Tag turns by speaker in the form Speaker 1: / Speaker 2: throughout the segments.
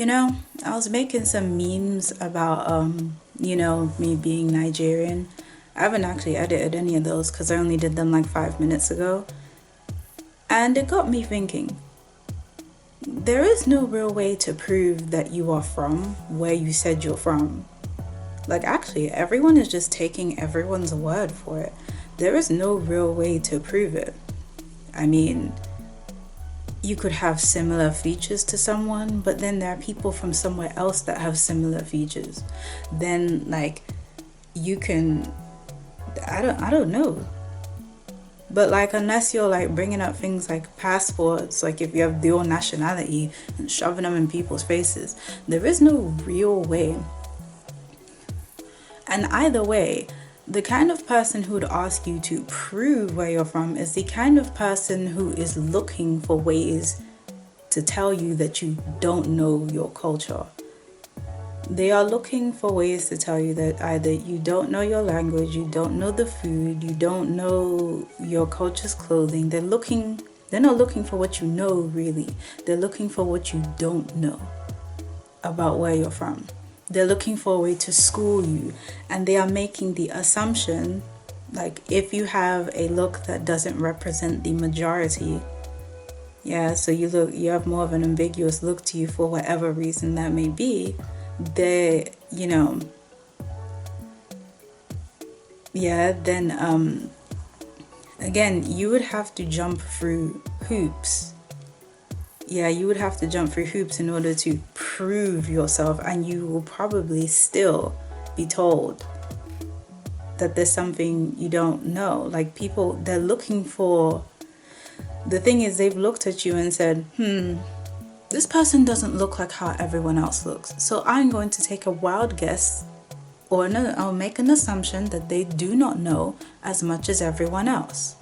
Speaker 1: I was making some memes about me being Nigerian. I haven't actually edited any of those because I only did them like 5 minutes ago. And it got me thinking, there is no real way to prove that you are from where you said you're from. Like, actually, everyone is just taking everyone's word for it. There is no real way to prove it. I mean, you could have similar features to someone, but then there are people from somewhere else that have similar features. Then, like, you can, I don't know. But like, unless you're like bringing up things like passports, like if you have dual nationality and shoving them in people's faces, there is no real way. And either way, the kind of person who would ask you to prove where you're from is the kind of person who is looking for ways to tell you that you don't know your culture. They are looking for ways to tell you that either you don't know your language, you don't know the food, you don't know your culture's clothing. They're not looking for what you know, really. They're looking for what you don't know about where you're from. They're looking for a way to school you, and they are making the assumption, like, if you have a look that doesn't represent the majority, so you have more of an ambiguous look to you for whatever reason that may be, then again, you would have to jump through hoops. You would have to jump through hoops in order to prove yourself, and you will probably still be told that there's something you don't know. Like, people, they're looking for, the thing is, they've looked at you and said, this person doesn't look like how everyone else looks. So I'm going to take a wild guess, or no, I'll make an assumption that they do not know as much as everyone else.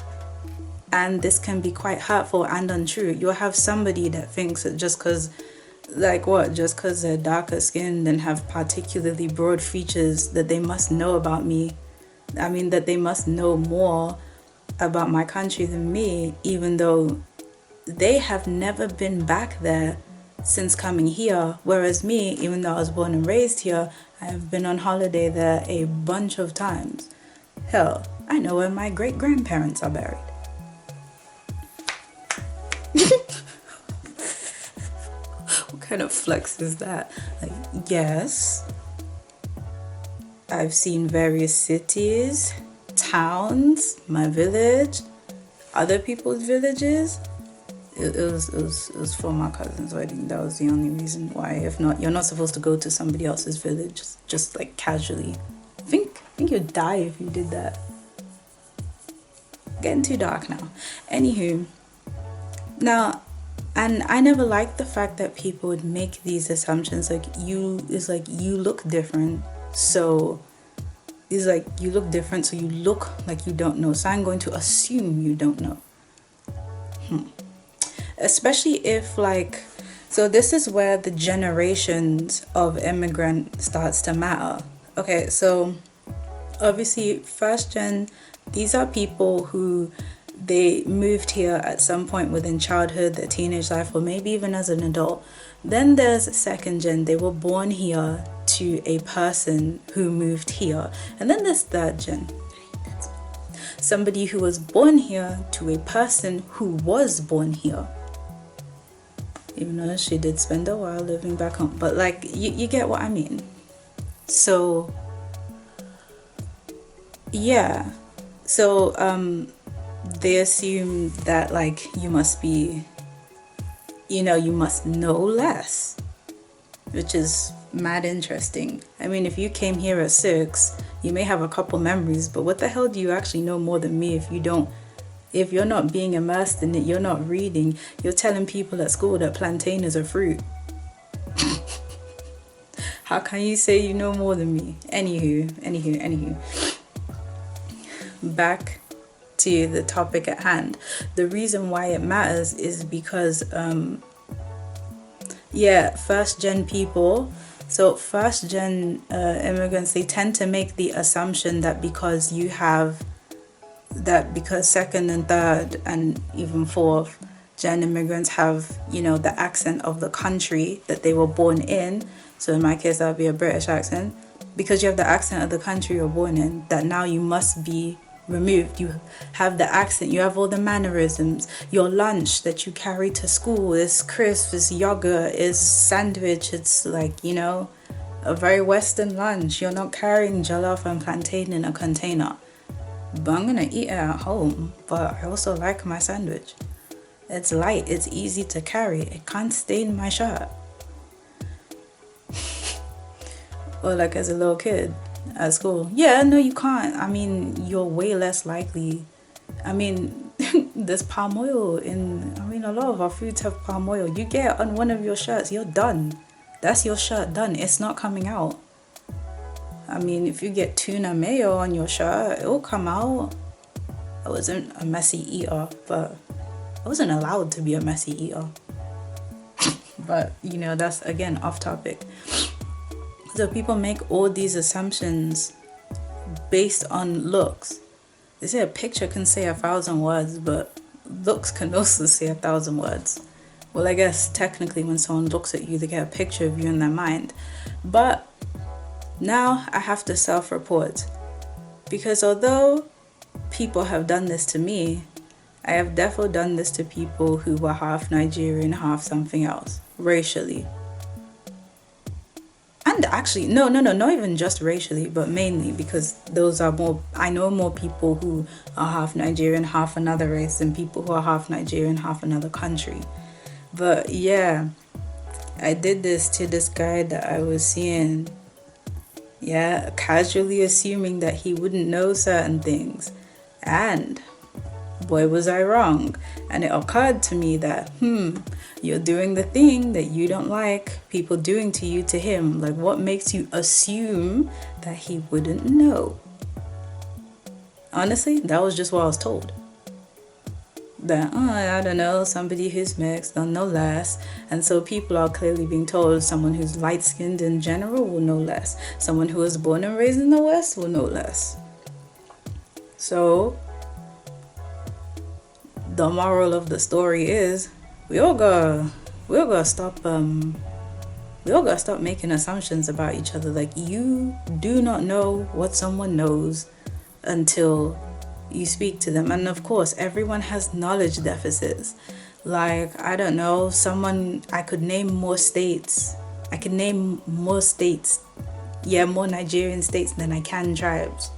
Speaker 1: And this can be quite hurtful and untrue. You'll have somebody that thinks that just because they're darker skinned and have particularly broad features, that they must know about me. I mean, that they must know more about my country than me, even though they have never been back there since coming here. Whereas me, even though I was born and raised here, I have been on holiday there a bunch of times. Hell, I know where my great-grandparents are buried. What kind of flex is that? Like, yes, I've seen various cities, towns, my village, other people's villages. It was for my cousin's wedding. That was the only reason why. If not, you're not supposed to go to somebody else's village just like casually. I think you'd die if you did that. Getting too dark now. Anywho, now, and I never liked the fact that people would make these assumptions, like, you look different, so it's like, you look different, so you look like you don't know, so I'm going to assume you don't know. Especially if, like, so this is where the generations of immigrant starts to matter. Okay, so obviously first gen, these are people who they moved here at some point within childhood, their teenage life, or maybe even as an adult. Then there's second gen, they were born here to a person who moved here. And then there's third gen, somebody who was born here to a person who was born here. Even though she did spend a while living back home. But like, you get what I mean. So, yeah. So, they assume that, like, you must be, you must know less, which is mad interesting. I mean, if you came here at 6, you may have a couple memories, but what the hell do you actually know more than me if you're not being immersed in it, you're not reading, you're telling people at school that plantain is a fruit. How can you say you know more than me? Anywho. Back to the topic at hand. The reason why it matters is because, first gen people, so first gen immigrants, they tend to make the assumption that because second and third and even fourth Gen immigrants have, the accent of the country that they were born in. So in my case, that would be a British accent. Because you have the accent of the country you're born in, that now you must be removed. You have the accent, you have all the mannerisms. Your lunch that you carry to school is crisp, is yogurt, is sandwich. It's like, a very Western lunch. You're not carrying jollof and plantain in a container. But I'm gonna eat it at home. But I also like my sandwich. It's light, it's easy to carry. It can't stain my shirt. Or like as a little kid at school. Yeah, no, you can't. I mean, you're way less likely. I mean, there's palm oil a lot of our foods have palm oil. You get on one of your shirts, you're done. That's your shirt done. It's not coming out. I mean, if you get tuna mayo on your shirt, it'll come out. I wasn't a messy eater, but I wasn't allowed to be a messy eater. But, that's again off topic. So people make all these assumptions based on looks. They say a picture can say 1,000 words, but looks can also say 1,000 words. Well, I guess technically when someone looks at you, they get a picture of you in their mind. But now I have to self-report. Because although people have done this to me, I have definitely done this to people who were half Nigerian, half something else, racially. And actually, no, not even just racially, but mainly because those are more, I know more people who are half Nigerian, half another race than people who are half Nigerian, half another country. But yeah, I did this to this guy that I was seeing, casually assuming that he wouldn't know certain things. And boy, was I wrong. And it occurred to me that, you're doing the thing that you don't like people doing to you to him. Like, what makes you assume that he wouldn't know? Honestly, that was just what I was told. That, I don't know, somebody who's mixed, don't know less. And so people are clearly being told someone who's light-skinned in general will know less. Someone who was born and raised in the West will know less. So the moral of the story is we all gotta stop making assumptions about each other. Like, you do not know what someone knows until you speak to them. And of course, everyone has knowledge deficits. Like, I don't know, I could name more states. More Nigerian states than I can tribes.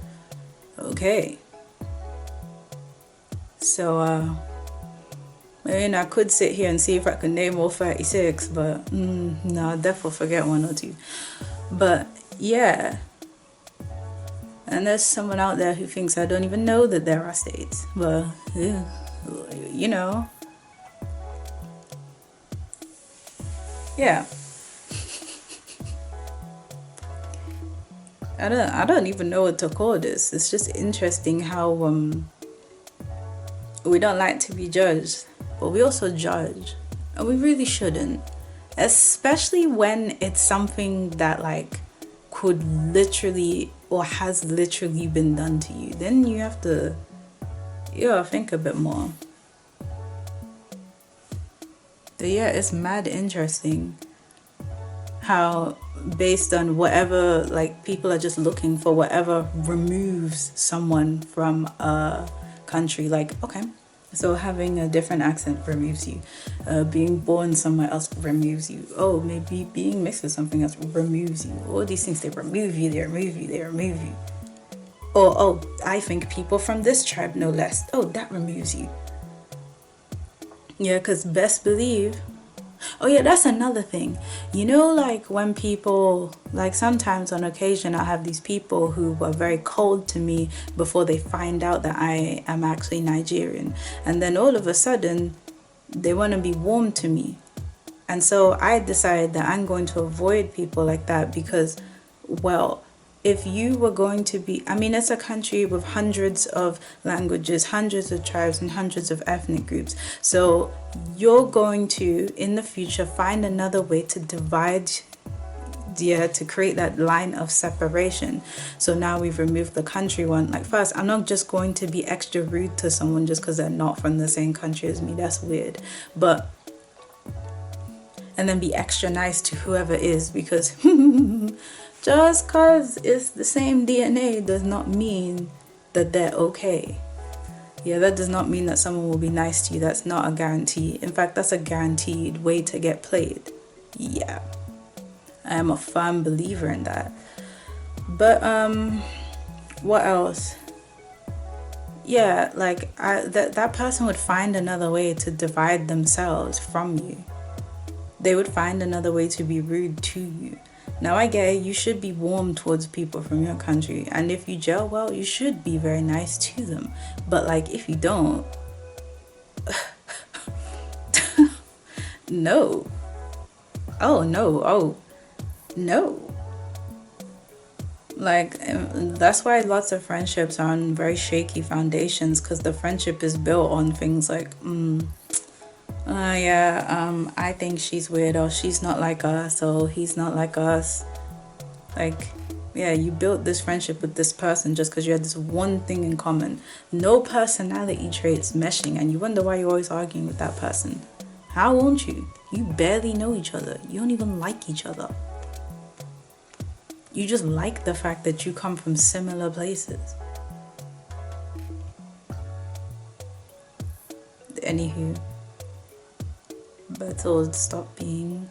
Speaker 1: Okay. So, I could sit here and see if I could name all 36, but no, I'll definitely forget one or two. But yeah. And there's someone out there who thinks I don't even know that there are states. But, Yeah. I don't even know what to call this. It's just interesting how we don't like to be judged, but we also judge, and we really shouldn't, especially when it's something that like could literally or has literally been done to you. Then you have to think a bit more. But yeah, it's mad interesting how based on whatever, like, people are just looking for whatever removes someone from a country. Like, okay, so having a different accent removes you, being born somewhere else removes you, maybe being mixed with something else removes you. All these things, they remove you. Or I think people from this tribe know less, that removes you. Yeah, because best believe. Oh yeah, that's another thing. Like when people, like sometimes on occasion I have these people who are very cold to me before they find out that I am actually Nigerian. And then all of a sudden they want to be warm to me. And so I decided that I'm going to avoid people like that because, well, if you were going to be, it's a country with hundreds of languages, hundreds of tribes, and hundreds of ethnic groups. So you're going to, in the future, find another way to divide yeah, to create that line of separation. So now we've removed the country one. Like, first, I'm not just going to be extra rude to someone just because they're not from the same country as me. That's weird. But and then be extra nice to whoever is, because just because it's the same DNA does not mean that they're okay. Yeah, that does not mean that someone will be nice to you. That's not a guarantee. In fact, that's a guaranteed way to get played. Yeah, I am a firm believer in that. But what else? Yeah, like that person would find another way to divide themselves from you. They would find another way to be rude to you. Now, I get it, you should be warm towards people from your country, and if you gel well, you should be very nice to them. But like, if you don't, no. Oh no. Oh no. Like, that's why lots of friendships are on very shaky foundations, because the friendship is built on things like I think she's weird, or she's not like us, or he's not like us. Like, yeah, you built this friendship with this person just because you had this one thing in common. No personality traits meshing, and you wonder why you're always arguing with that person. How won't you? You barely know each other. You don't even like each other. You just like the fact that you come from similar places. Anywho, let's all stop being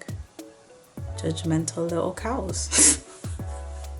Speaker 1: judgmental little cows.